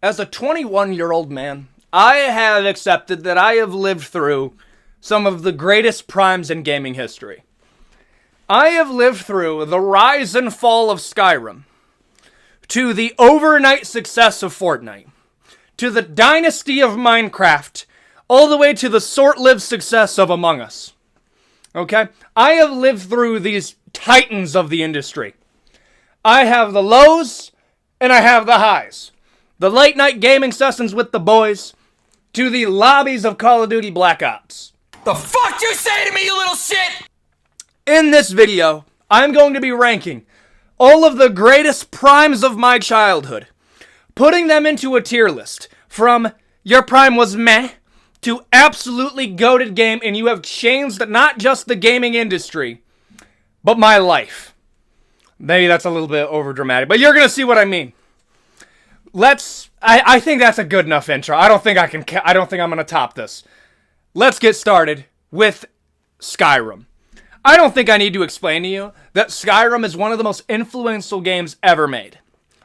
As a 21-year-old man, I have accepted that I have lived through some of the greatest primes in gaming history. I have lived through the rise and fall of Skyrim, to the overnight success of Fortnite, to the dynasty of Minecraft, all the way to the short-lived success of Among Us. Okay? I have lived through these titans of the industry. I have the lows, and I have the highs. The late-night gaming sessions with the boys, to the lobbies of Call of Duty Black Ops. The fuck you say to me, you little shit? In this video, I'm going to be ranking all of the greatest primes of my childhood, putting them into a tier list, from your prime was meh, to absolutely goated game, and you have changed not just the gaming industry, but my life. Maybe that's a little bit overdramatic, but you're gonna see what I mean. I think that's a good enough intro. I don't think I'm gonna top this. Let's get started with Skyrim. I don't think I need to explain to you that Skyrim is one of the most influential games ever made.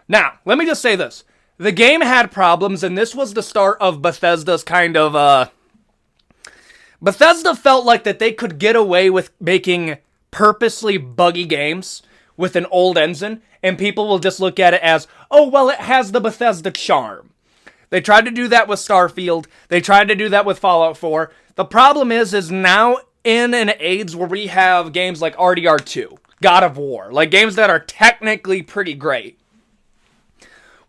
Now, let me just say this. The game had problems, and this was the start of Bethesda's Bethesda felt like that they could get away with making purposely buggy games with an old engine, and people will just look at it as, oh, well, it has the Bethesda charm. They tried to do that with Starfield. They tried to do that with Fallout 4. The problem is now in an age where we have games like RDR2, God of War, like games that are technically pretty great.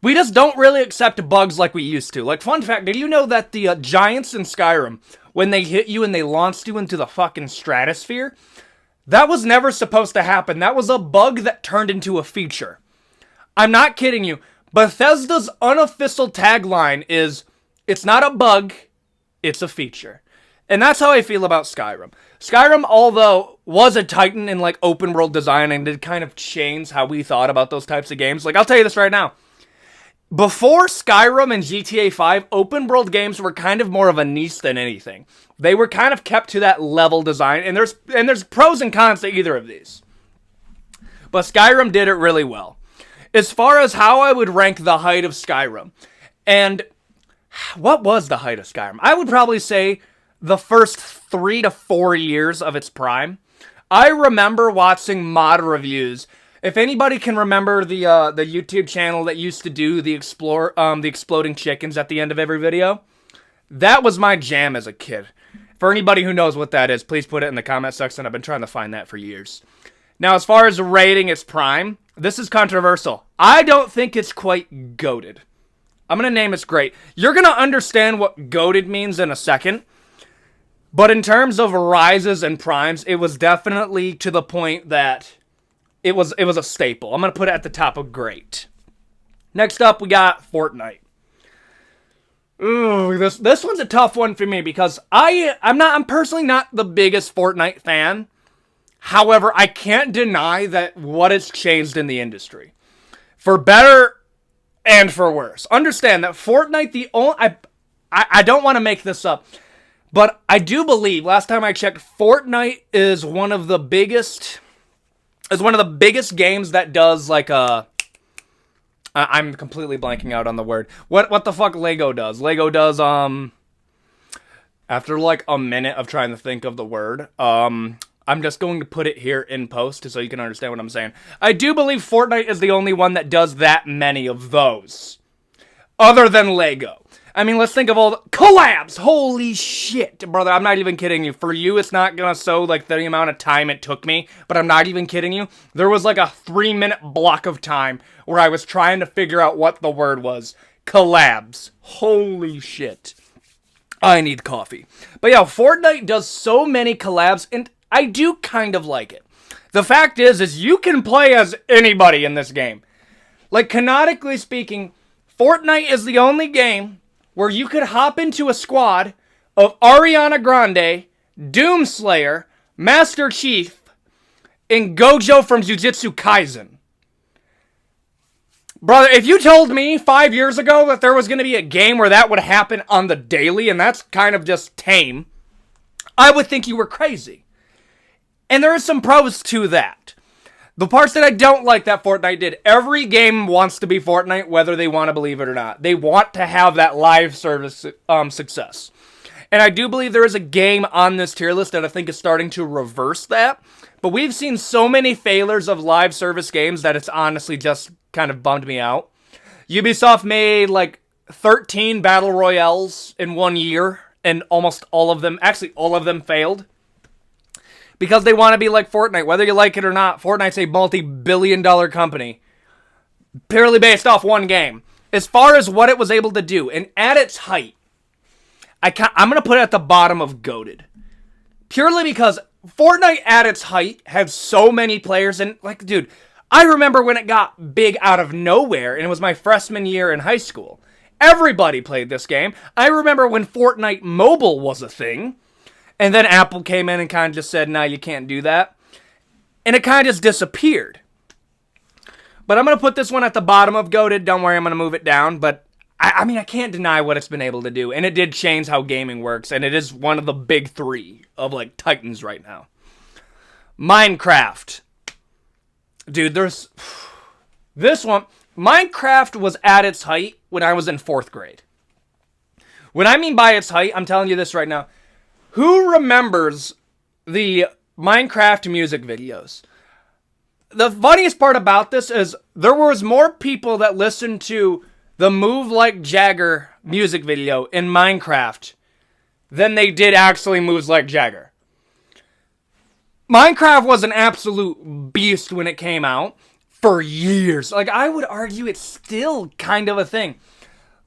We just don't really accept bugs like we used to. Like, fun fact, did you know that the giants in Skyrim, when they hit you and they launched you into the fucking stratosphere, that was never supposed to happen. That was a bug that turned into a feature. I'm not kidding you. Bethesda's unofficial tagline is, it's not a bug, it's a feature. And that's how I feel about Skyrim. Skyrim, although was a titan in like open world design and did kind of change how we thought about those types of games. Like, I'll tell you this right now. Before Skyrim and GTA 5, open world games were kind of more of a niche than anything. They were kind of kept to that level design, and there's pros and cons to either of these. But Skyrim did it really well. As far as how I would rank the height of Skyrim, and what was the height of Skyrim? I would probably say the first 3 to 4 years of its prime. I remember watching mod reviews. If anybody can remember the YouTube channel that used to do the exploding chickens at the end of every video, that was my jam as a kid. For anybody who knows what that is, please put it in the comment section. I've been trying to find that for years. Now, as far as rating its prime, this is controversial. I don't think it's quite goated. I'm going to name it's great. You're going to understand what goated means in a second. But in terms of rises and primes, it was definitely to the point that it was a staple. I'm going to put it at the top of great. Next up, we got Fortnite. Ooh, this one's a tough one for me because I'm personally not the biggest Fortnite fan. However, I can't deny that what has changed in the industry, for better and for worse. Understand that Fortnite, I don't want to make this up, but I do believe last time I checked, Fortnite is one of the biggest games that does like I'm completely blanking out on the word. What the fuck Lego does? Lego does, after like a minute of trying to think of the word, I'm just going to put it here in post so you can understand what I'm saying. I do believe Fortnite is the only one that does that many of those. Other than Lego. I mean, let's think of all the collabs. Holy shit, brother. I'm not even kidding you. For you, it's not gonna show like the amount of time it took me, but I'm not even kidding you. There was like a 3-minute block of time where I was trying to figure out what the word was. Collabs. Holy shit. I need coffee. But yeah, Fortnite does so many collabs, and I do kind of like it. The fact is you can play as anybody in this game. Like, canonically speaking, Fortnite is the only game where you could hop into a squad of Ariana Grande, Doomslayer, Master Chief, and Gojo from Jujutsu Kaisen. Brother, if you told me 5 years ago that there was going to be a game where that would happen on the daily, and that's kind of just tame, I would think you were crazy. And there are some pros to that. The parts that I don't like that Fortnite did, every game wants to be Fortnite, whether they want to believe it or not. They want to have that live service success. And I do believe there is a game on this tier list that I think is starting to reverse that. But we've seen so many failures of live service games that it's honestly just kind of bummed me out. Ubisoft made like 13 battle royales in 1 year, and almost all of them failed. Because they want to be like Fortnite. Whether you like it or not, Fortnite's a multi-billion-dollar company. Purely based off one game. As far as what it was able to do, and at its height, I'm going to put it at the bottom of GOATed. Purely because Fortnite at its height had so many players, and like, dude, I remember when it got big out of nowhere, and it was my freshman year in high school. Everybody played this game. I remember when Fortnite Mobile was a thing. And then Apple came in and kind of just said, nah, you can't do that. And it kind of just disappeared. But I'm going to put this one at the bottom of GOATed. Don't worry, I'm going to move it down. But, I mean, I can't deny what it's been able to do. And it did change how gaming works. And it is one of the big three of, like, titans right now. Minecraft. Dude, there's... This one... Minecraft was at its height when I was in 4th grade. When I mean by its height, I'm telling you this right now. Who remembers the Minecraft music videos? The funniest part about this is there was more people that listened to the Move Like Jagger music video in Minecraft than they did actually Moves Like Jagger. Minecraft was an absolute beast when it came out for years. Like, I would argue it's still kind of a thing.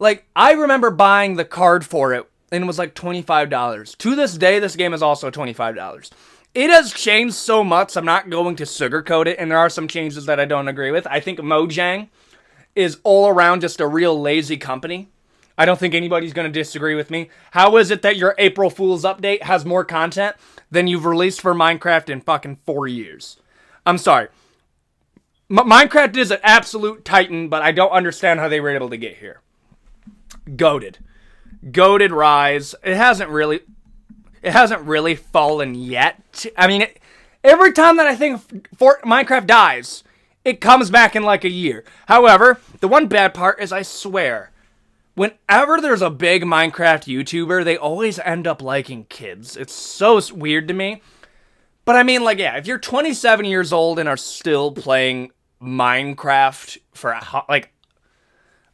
Like, I remember buying the card for it, and it was like $25. To this day, this game is also $25. It has changed so much, I'm not going to sugarcoat it, and there are some changes that I don't agree with. I think Mojang is all around just a real lazy company. I don't think anybody's going to disagree with me. How is it that your April Fool's update has more content than you've released for Minecraft in fucking 4 years? I'm sorry. Minecraft is an absolute titan, but I don't understand how they were able to get here. GOATed rise. It hasn't really fallen yet. I mean, every time that I think Minecraft dies, it comes back in like a year. However, the one bad part is I swear, whenever there's a big Minecraft YouTuber, they always end up liking kids. It's so weird to me. But I mean, like, yeah, if you're 27 years old and are still playing Minecraft for, like,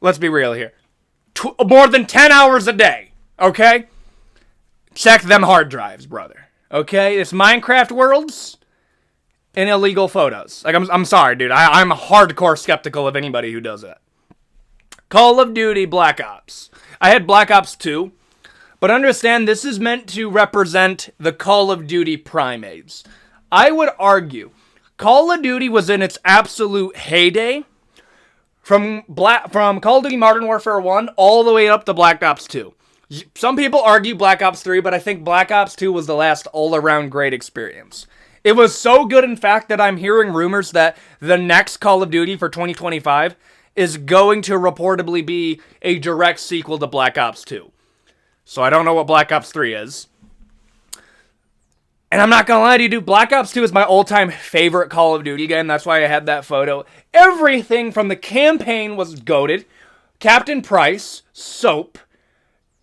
let's be real here. More than 10 hours a day, okay? Check them hard drives, brother. Okay? It's Minecraft worlds and illegal photos. Like, I'm sorry, dude. I'm hardcore skeptical of anybody who does it. Call of Duty Black Ops. I had Black Ops 2, but understand this is meant to represent the Call of Duty primates. I would argue Call of Duty was in its absolute heyday from Call of Duty Modern Warfare 1 all the way up to Black Ops 2. Some people argue Black Ops 3, but I think Black Ops 2 was the last all-around great experience. It was so good, in fact, that I'm hearing rumors that the next Call of Duty for 2025 is going to reportedly be a direct sequel to Black Ops 2. So I don't know what Black Ops 3 is. And I'm not gonna lie to you, dude, Black Ops 2 is my all-time favorite Call of Duty game. That's why I had that photo. Everything from the campaign was GOATed. Captain Price, Soap,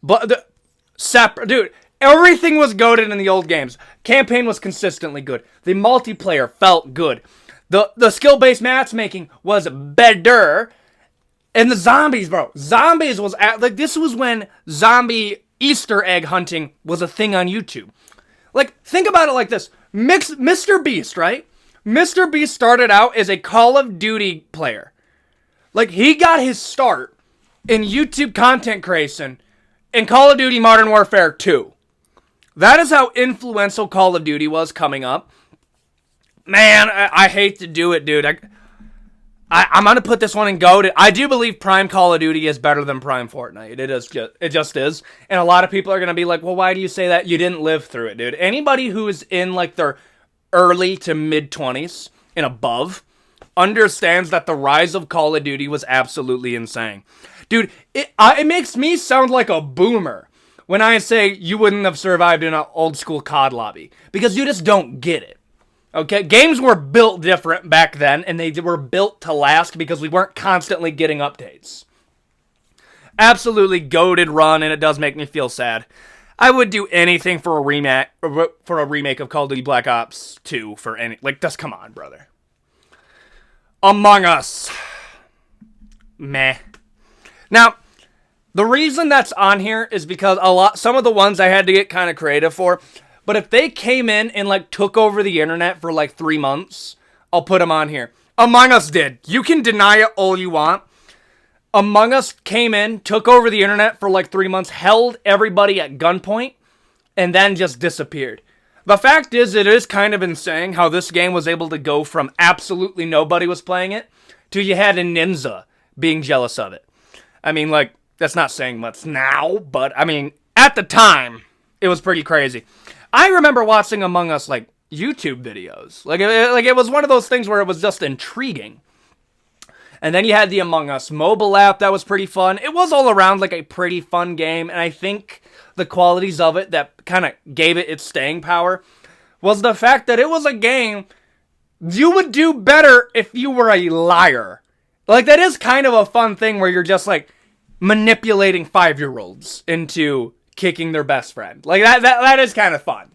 dude, everything was GOATed in the old games. Campaign was consistently good. The multiplayer felt good. The skill-based matchmaking was better. And the zombies, bro. Zombies was this was when zombie Easter egg hunting was a thing on YouTube. Like, think about it like this. Mr. Beast, right? Mr. Beast started out as a Call of Duty player. Like, he got his start in YouTube content creation in Call of Duty Modern Warfare 2. That is how influential Call of Duty was coming up. Man, I hate to do it, dude. I'm going to put this one in GOAT. I do believe Prime Call of Duty is better than Prime Fortnite. It just is. And a lot of people are going to be like, well, why do you say that? You didn't live through it, dude. Anybody who is in like their early to mid-20s and above understands that the rise of Call of Duty was absolutely insane. Dude, it makes me sound like a boomer when I say you wouldn't have survived in an old school COD lobby. Because you just don't get it. Okay, games were built different back then, and they were built to last because we weren't constantly getting updates. Absolutely goated run, and it does make me feel sad. I would do anything for a remake of Call of Duty Black Ops 2 for any, like, just come on, brother. Among Us. Meh. Now, the reason that's on here is because some of the ones I had to get kind of creative for, but if they came in and, like, took over the internet for, like, 3 months, I'll put them on here. Among Us did. You can deny it all you want. Among Us came in, took over the internet for like 3 months, held everybody at gunpoint, and then just disappeared. The fact is, it is kind of insane how this game was able to go from absolutely nobody was playing it to you had a ninja being jealous of it. I mean, like, that's not saying much now, but I mean, at the time, it was pretty crazy. I remember watching Among Us, like, YouTube videos. Like it was one of those things where it was just intriguing. And then you had the Among Us mobile app that was pretty fun. It was all around like a pretty fun game. And I think the qualities of it that kind of gave it its staying power was the fact that it was a game you would do better if you were a liar. Like, that is kind of a fun thing where you're just like manipulating 5-year-olds into kicking their best friend. Like, that is kind of fun.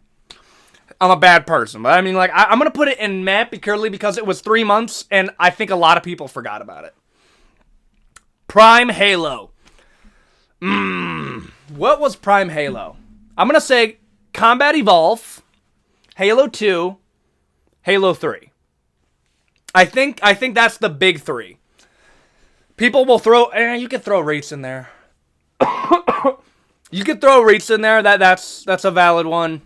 I'm a bad person, but I mean, like, I'm going to put it in meh purely because it was 3 months, and I think a lot of people forgot about it. Prime Halo. What was Prime Halo? I'm going to say Combat Evolve, Halo 2, Halo 3. I think that's the big 3. People will throw, you could throw Reach in there. You could throw Reach in there, that's a valid one.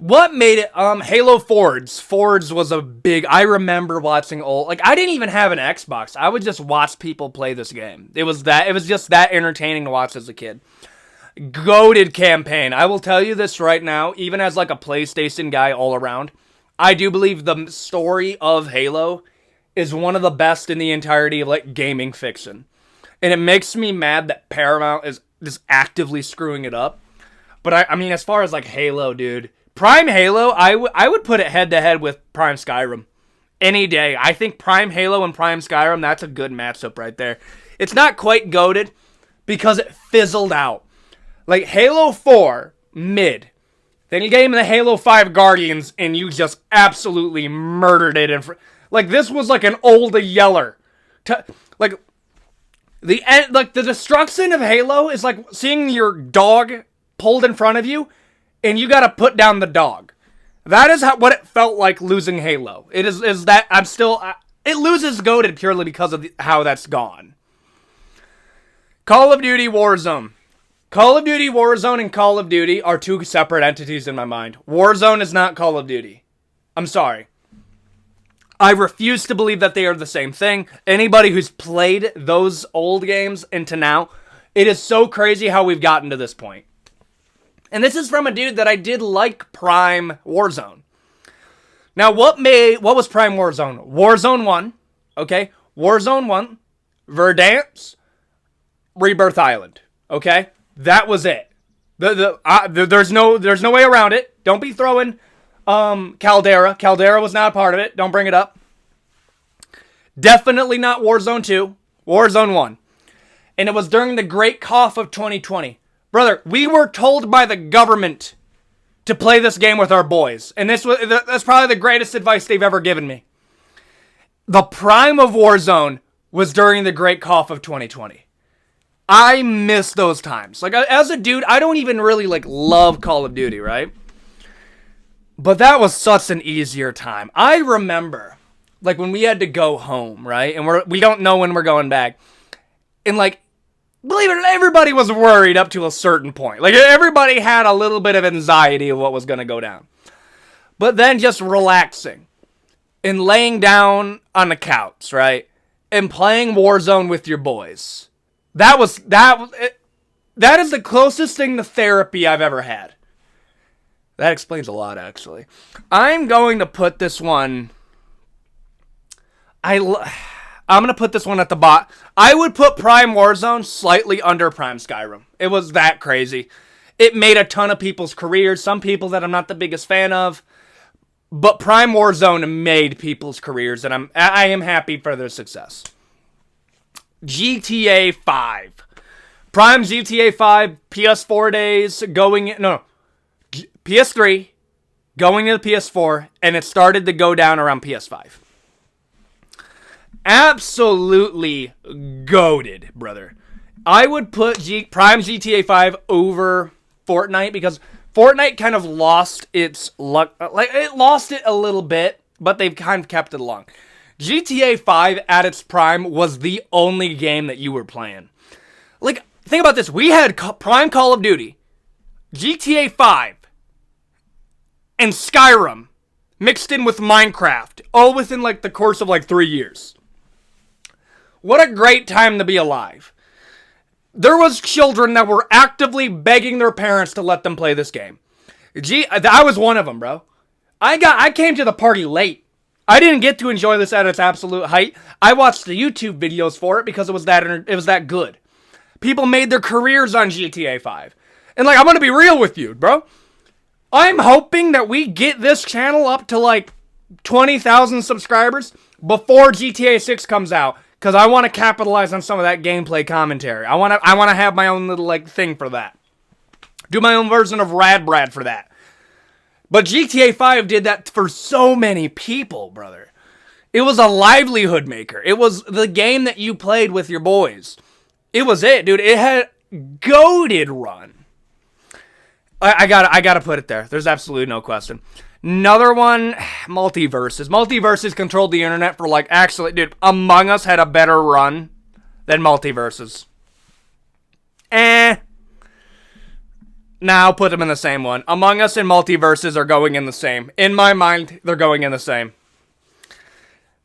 What made it, Halo Forge. Forge was a big, I remember watching like, I didn't even have an Xbox. I would just watch people play this game. It was just that entertaining to watch as a kid. Goated campaign. I will tell you this right now, even as like a PlayStation guy all around, I do believe the story of Halo is one of the best in the entirety of like gaming fiction. And it makes me mad that Paramount is just actively screwing it up. But I mean, as far as like Halo, dude, Prime Halo, I would put it head-to-head with Prime Skyrim any day. I think Prime Halo and Prime Skyrim, that's a good matchup right there. It's not quite goated because it fizzled out. Like, Halo 4, mid. Then you get into the Halo 5 Guardians, and you just absolutely murdered it. Like, this was like an old yeller. Like, the destruction of Halo is like seeing your dog pulled in front of you, and you gotta put down the dog. That is what it felt like losing Halo. It is that I'm still... it loses goated purely because of how that's gone. Call of Duty Warzone. Call of Duty Warzone and Call of Duty are two separate entities in my mind. Warzone is not Call of Duty. I'm sorry. I refuse to believe that they are the same thing. Anybody who's played those old games into now, it is so crazy how we've gotten to this point. And this is from a dude that I did like Prime Warzone. Now, what was Prime Warzone? Warzone 1, okay? Warzone 1, Verdansk, Rebirth Island, okay? That was it. There's no way around it. Don't be throwing Caldera. Caldera was not a part of it. Don't bring it up. Definitely not Warzone 2. Warzone 1. And it was during the Great Cough of 2020. Brother, we were told by the government to play this game with our boys. And that's probably the greatest advice they've ever given me. The prime of Warzone was during the Great Cough of 2020. I miss those times. Like, as a dude, I don't even really, like, love Call of Duty, right? But that was such an easier time. I remember, like, when we had to go home, right? And we don't know when we're going back. And, like, believe it or not, everybody was worried up to a certain point. Like, everybody had a little bit of anxiety of what was going to go down. But then just relaxing and laying down on the couch, right? And playing Warzone with your boys. That is the closest thing to therapy I've ever had. That explains a lot, actually. I'm going to put this one... I'm going to put this one at the bottom. I would put Prime Warzone slightly under Prime Skyrim. It was that crazy. It made a ton of people's careers. Some people that I'm not the biggest fan of. But Prime Warzone made people's careers, and I am happy for their success. GTA 5. Prime GTA 5, PS4 days, PS3, going to the PS4, and it started to go down around PS5. Absolutely goated, brother. I would put Prime GTA 5 over Fortnite because Fortnite kind of lost its luck. Like, it lost it a little bit, but they've kind of kept it along. GTA 5 at its prime was the only game that you were playing. Like, think about this. We had Prime Call of Duty, GTA 5, and Skyrim mixed in with Minecraft, all within like the course of like 3 years. What a great time to be alive. There was children that were actively begging their parents to let them play this game. I was one of them, bro. I came to the party late. I didn't get to enjoy this at its absolute height. I watched the YouTube videos for it because it was that good. People made their careers on GTA 5. And like, I'm going to be real with you, bro. I'm hoping that we get this channel up to like 20,000 subscribers before GTA 6 comes out. Because I want to capitalize on some of that gameplay commentary. I want to have my own little like thing for that. Do my own version of Rad Brad for that. But GTA 5 did that for so many people, brother. It was a livelihood maker. It was the game that you played with your boys. It was it, dude. It had goated run. I gotta put it there. There's absolutely no question. Another one, Multiversus. Multiversus controlled the internet for like, actually, dude, Among Us had a better run than Multiversus. Now I'll put them in the same one. Among Us and Multiversus are going in the same. In my mind, they're going in the same.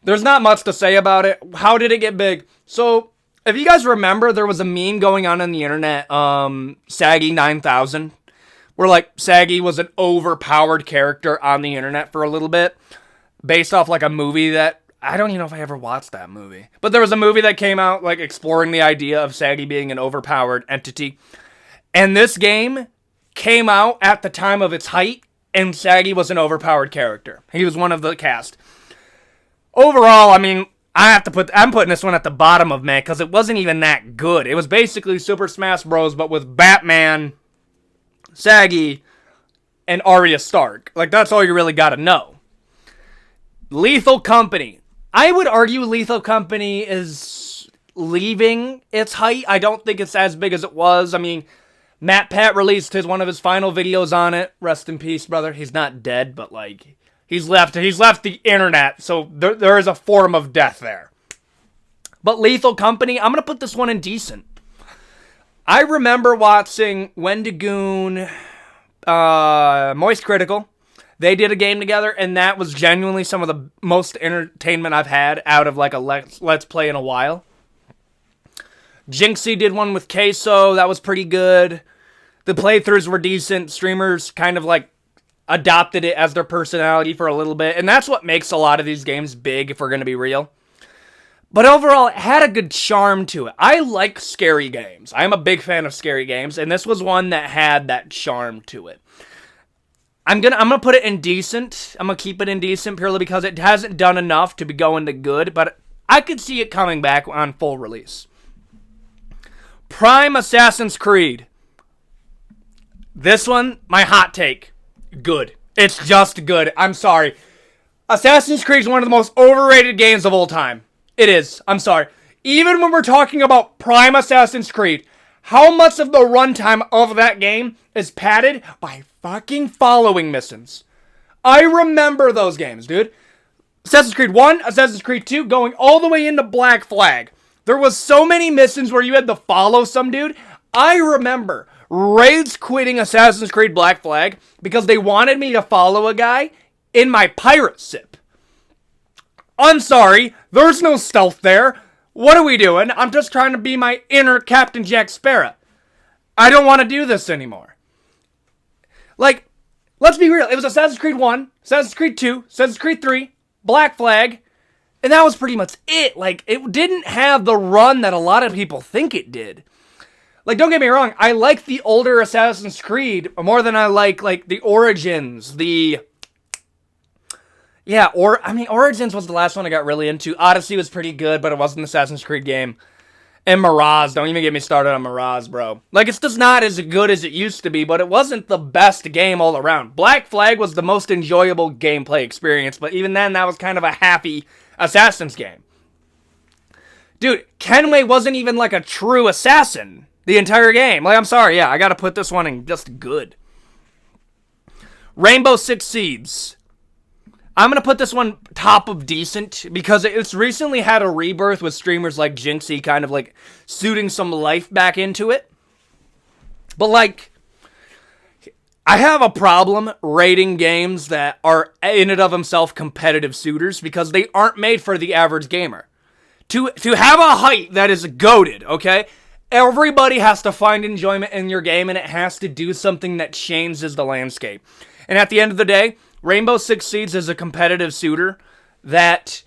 There's not much to say about it. How did it get big? So, if you guys remember, there was a meme going on the internet, Saggy 9000. Where, like, Saggy was an overpowered character on the internet for a little bit. Based off, like, a movie that... I don't even know if I ever watched that movie. But there was a movie that came out, like, exploring the idea of Saggy being an overpowered entity. And this game came out at the time of its height, and Saggy was an overpowered character. He was one of the cast. Overall, I mean, I'm putting this one at the bottom of me, because it wasn't even that good. It was basically Super Smash Bros., but with Batman... Saggy, and Arya Stark. Like, that's all you really gotta know. Lethal Company. I would argue Lethal Company is leaving its height. I don't think it's as big as it was. I mean, Matt Pat released one of his final videos on it. Rest in peace, brother. He's not dead, but, like, he's left the internet, so there is a form of death there. But Lethal Company, I'm gonna put this one in decent. I remember watching Wendigoon, Moist Critical. They did a game together, and that was genuinely some of the most entertainment I've had out of like a Let's Play in a while. Jinxie did one with Queso. That was pretty good. The playthroughs were decent. Streamers kind of like adopted it as their personality for a little bit, and that's what makes a lot of these games big, if we're going to be real. But overall, it had a good charm to it. I like scary games. I'm a big fan of scary games, and this was one that had that charm to it. I'm gonna put it in decent. I'm gonna keep it in decent purely because it hasn't done enough to be going to good, but I could see it coming back on full release. Prime Assassin's Creed. This one, my hot take. Good. It's just good. I'm sorry. Assassin's Creed is one of the most overrated games of all time. It is. I'm sorry. Even when we're talking about Prime Assassin's Creed, how much of the runtime of that game is padded by fucking following missions? I remember those games, dude. Assassin's Creed 1, Assassin's Creed 2, going all the way into Black Flag. There was so many missions where you had to follow some dude. I remember rage quitting Assassin's Creed Black Flag because they wanted me to follow a guy in my pirate ship. I'm sorry, there's no stealth there. What are we doing? I'm just trying to be my inner Captain Jack Sparrow. I don't want to do this anymore. Like, let's be real. It was Assassin's Creed 1, Assassin's Creed 2, Assassin's Creed 3, Black Flag, and that was pretty much it. Like, it didn't have the run that a lot of people think it did. Like, don't get me wrong, I like the older Assassin's Creed more than I like the Origins, the Yeah, Origins was the last one I got really into. Odyssey was pretty good, but it wasn't an Assassin's Creed game. And Mirage, don't even get me started on Mirage, bro. Like, it's just not as good as it used to be, but it wasn't the best game all around. Black Flag was the most enjoyable gameplay experience, but even then, that was kind of a happy Assassin's game. Dude, Kenway wasn't even like a true assassin the entire game. Like, I'm sorry, yeah, I gotta put this one in just good. Rainbow Six Siege. I'm going to put this one top of decent because it's recently had a rebirth with streamers like Jinxie kind of like suiting some life back into it. But like, I have a problem rating games that are in and of themselves competitive suitors because they aren't made for the average gamer. To have a height that is goated, okay? Everybody has to find enjoyment in your game and it has to do something that changes the landscape. And at the end of the day, Rainbow Six Siege is a competitive shooter that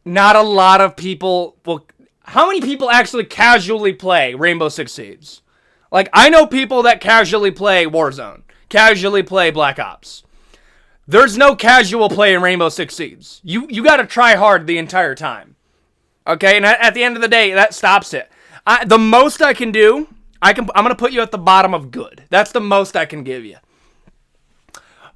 not a lot of people will... How many people actually casually play Rainbow Six Siege? Like, I know people that casually play Warzone, casually play Black Ops. There's no casual play in Rainbow Six Siege. You gotta try hard the entire time. Okay, and at the end of the day, that stops it. The most I can do, I'm gonna put you at the bottom of good. That's the most I can give you.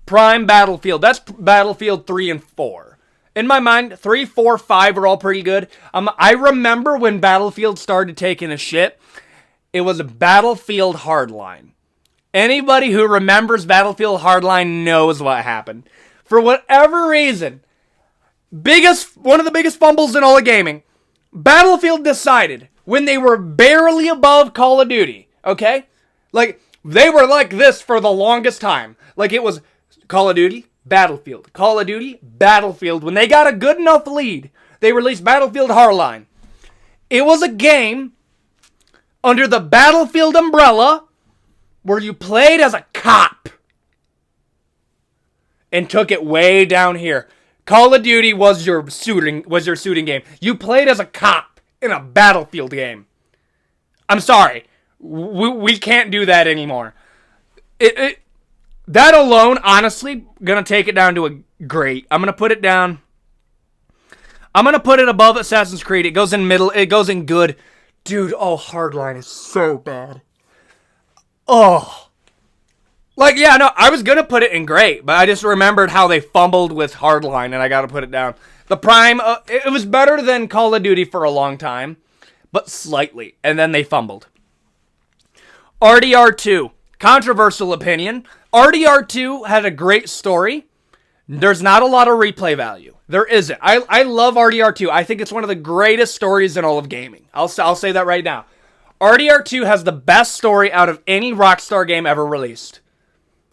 Prime Battlefield. That's Battlefield 3 and 4. In my mind, 3, 4, 5 are all pretty good. I remember when Battlefield started taking a shit. It was a Battlefield Hardline. Anybody who remembers Battlefield Hardline knows what happened. For whatever reason, one of the biggest fumbles in all of gaming, Battlefield decided when they were barely above Call of Duty, okay? Like, they were like this for the longest time. Like, it was Call of Duty, Battlefield. Call of Duty, Battlefield. When they got a good enough lead, they released Battlefield Hardline. It was a game under the Battlefield umbrella where you played as a cop and took it way down here. Call of Duty was your shooting game. You played as a cop in a Battlefield game. I'm sorry. We can't do that anymore. That alone, honestly, gonna take it down to a great. I'm gonna put it down. I'm gonna put it above Assassin's Creed. It goes in middle. It goes in good. Dude, Hardline is so bad. Oh. Like, yeah, no, I was gonna put it in great, but I just remembered how they fumbled with Hardline, and I gotta put it down. The Prime, it was better than Call of Duty for a long time, but slightly, and then they fumbled. RDR2. Controversial opinion. RDR2 had a great story. There's not a lot of replay value. There isn't. I love RDR2. I think it's one of the greatest stories in all of gaming. I'll say that right now. RDR2 has the best story out of any Rockstar game ever released.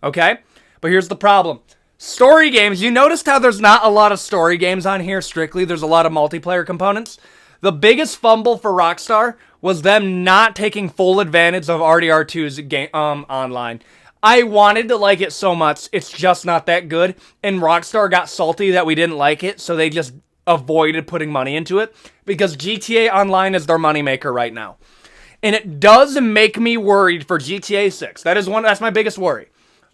Okay? But here's the problem. Story games, you noticed how there's not a lot of story games on here strictly. There's a lot of multiplayer components. The biggest fumble for Rockstar was them not taking full advantage of RDR2's game online. I wanted to like it so much, it's just not that good. And Rockstar got salty that we didn't like it, so they just avoided putting money into it. Because GTA Online is their moneymaker right now. And it does make me worried for GTA 6. That's my biggest worry.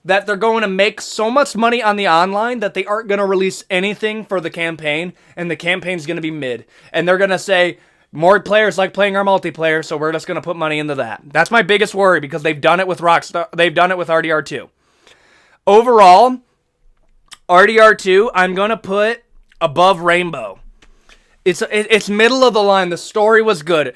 That they're going to make so much money on the online that they aren't going to release anything for the campaign, and the campaign's going to be mid. And they're going to say, more players like playing our multiplayer, so we're just going to put money into that. That's my biggest worry, because they've done it with Rockstar. They've done it with RDR2. Overall, RDR2, I'm going to put above Rainbow. It's middle of the line. The story was good.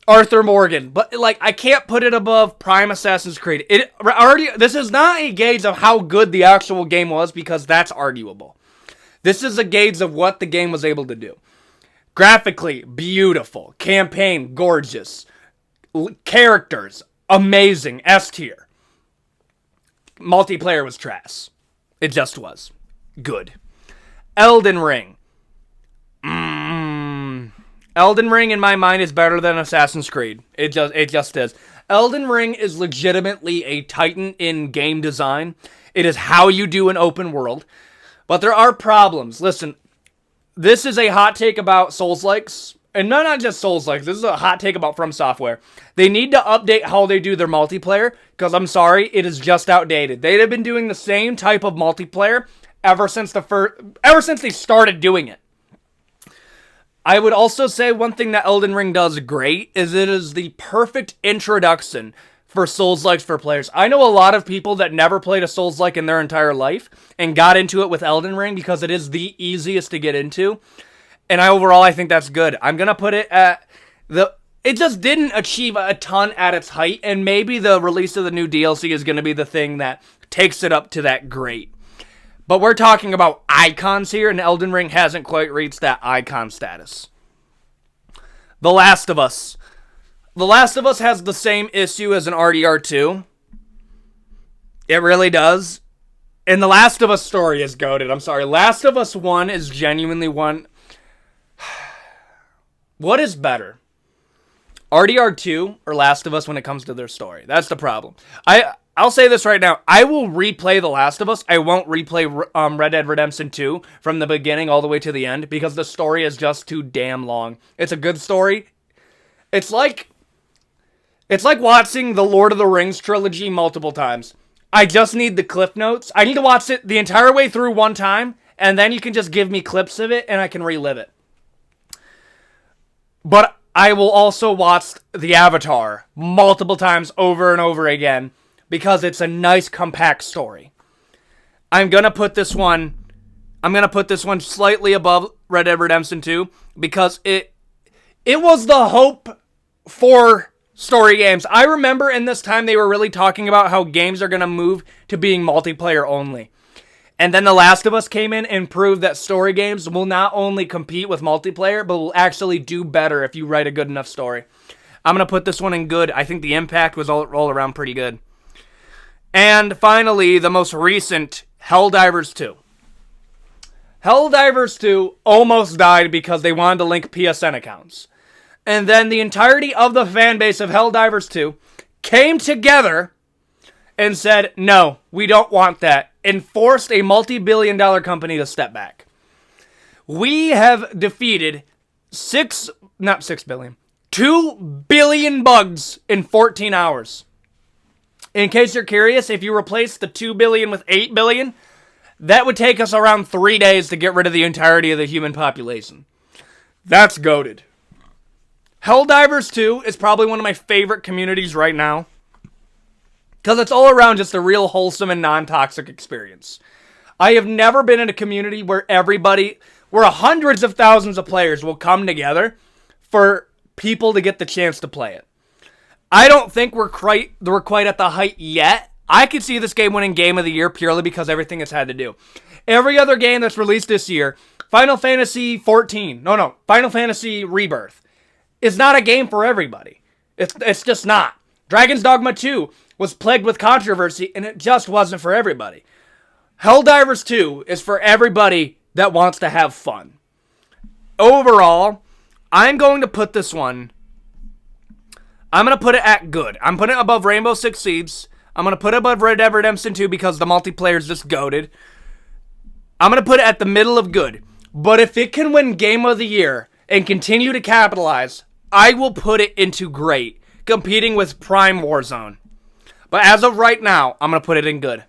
Arthur Morgan, but like I can't put it above Prime Assassin's Creed. This is not a gauge of how good the actual game was, because that's arguable. This is a gauge of what the game was able to do. Graphically, beautiful. Campaign, gorgeous. Characters, amazing. S tier. Multiplayer was trash. It just was. Good. Elden Ring. Elden Ring, in my mind, is better than Assassin's Creed. It just is. Elden Ring is legitimately a titan in game design. It is how you do an open world. But there are problems. Listen, this is a hot take about Souls-likes. And not just Souls-likes. This is a hot take about From Software. They need to update how they do their multiplayer. Because I'm sorry, it is just outdated. They have been doing the same type of multiplayer ever since they started doing it. I would also say one thing that Elden Ring does great is it is the perfect introduction for Souls-likes for players. I know a lot of people that never played a Souls-like in their entire life and got into it with Elden Ring because it is the easiest to get into. And I think that's good. I'm going to put it at it just didn't achieve a ton at its height, and maybe the release of the new DLC is going to be the thing that takes it up to that great. But we're talking about icons here, and Elden Ring hasn't quite reached that icon status. The Last of Us. The Last of Us has the same issue as an RDR2. It really does. And The Last of Us story is goated. I'm sorry. Last of Us 1 is genuinely one. What is better? RDR2 or Last of Us when it comes to their story? That's the problem. I'll say this right now. I will replay The Last of Us. I won't replay Red Dead Redemption 2 from the beginning all the way to the end because the story is just too damn long. It's a good story. It's like watching the Lord of the Rings trilogy multiple times. I just need the clip notes. I need to watch it the entire way through one time, and then you can just give me clips of it, and I can relive it. But I will also watch The Avatar multiple times over and over again because it's a nice, compact story. I'm going to put this one slightly above Red Dead Redemption 2 because it was the hope for story games. I remember in this time they were really talking about how games are going to move to being multiplayer only. And then The Last of Us came in and proved that story games will not only compete with multiplayer, but will actually do better if you write a good enough story. I'm going to put this one in good. I think the impact was all around pretty good. And finally, the most recent, Helldivers 2. Helldivers 2 almost died because they wanted to link PSN accounts. And then the entirety of the fan base of Helldivers 2 came together and said, no, we don't want that, and forced a multi-billion-dollar company to step back. We have defeated 2 billion bugs in 14 hours. In case you're curious, if you replace the 2 billion with 8 billion, that would take us around 3 days to get rid of the entirety of the human population. That's goated. Helldivers 2 is probably one of my favorite communities right now, because it's all around just a real wholesome and non-toxic experience. I have never been in a community where hundreds of thousands of players will come together for people to get the chance to play it. I don't think we're quite at the height yet. I could see this game winning Game of the Year purely because everything it's had to do. Every other game that's released this year, Final Fantasy Rebirth, is not a game for everybody. It's just not. Dragon's Dogma 2 was plagued with controversy, and it just wasn't for everybody. Helldivers 2 is for everybody that wants to have fun. Overall, I'm going to put this one, I'm going to put it at good. I'm putting it above Rainbow Six Siege. I'm going to put it above Red Dead Redemption 2 because the multiplayer is just goated. I'm going to put it at the middle of good. But if it can win Game of the Year and continue to capitalize, I will put it into great, competing with Prime Warzone. But as of right now, I'm going to put it in good.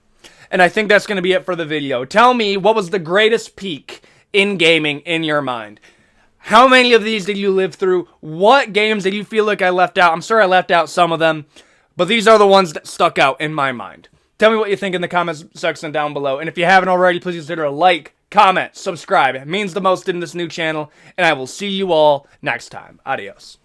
And I think that's going to be it for the video. Tell me, what was the greatest peak in gaming in your mind? How many of these did you live through? What games did you feel like I left out? I'm sure I left out some of them, but these are the ones that stuck out in my mind. Tell me what you think in the comments section down below. And if you haven't already, please consider a like, comment, subscribe. It means the most in this new channel. And I will see you all next time. Adios.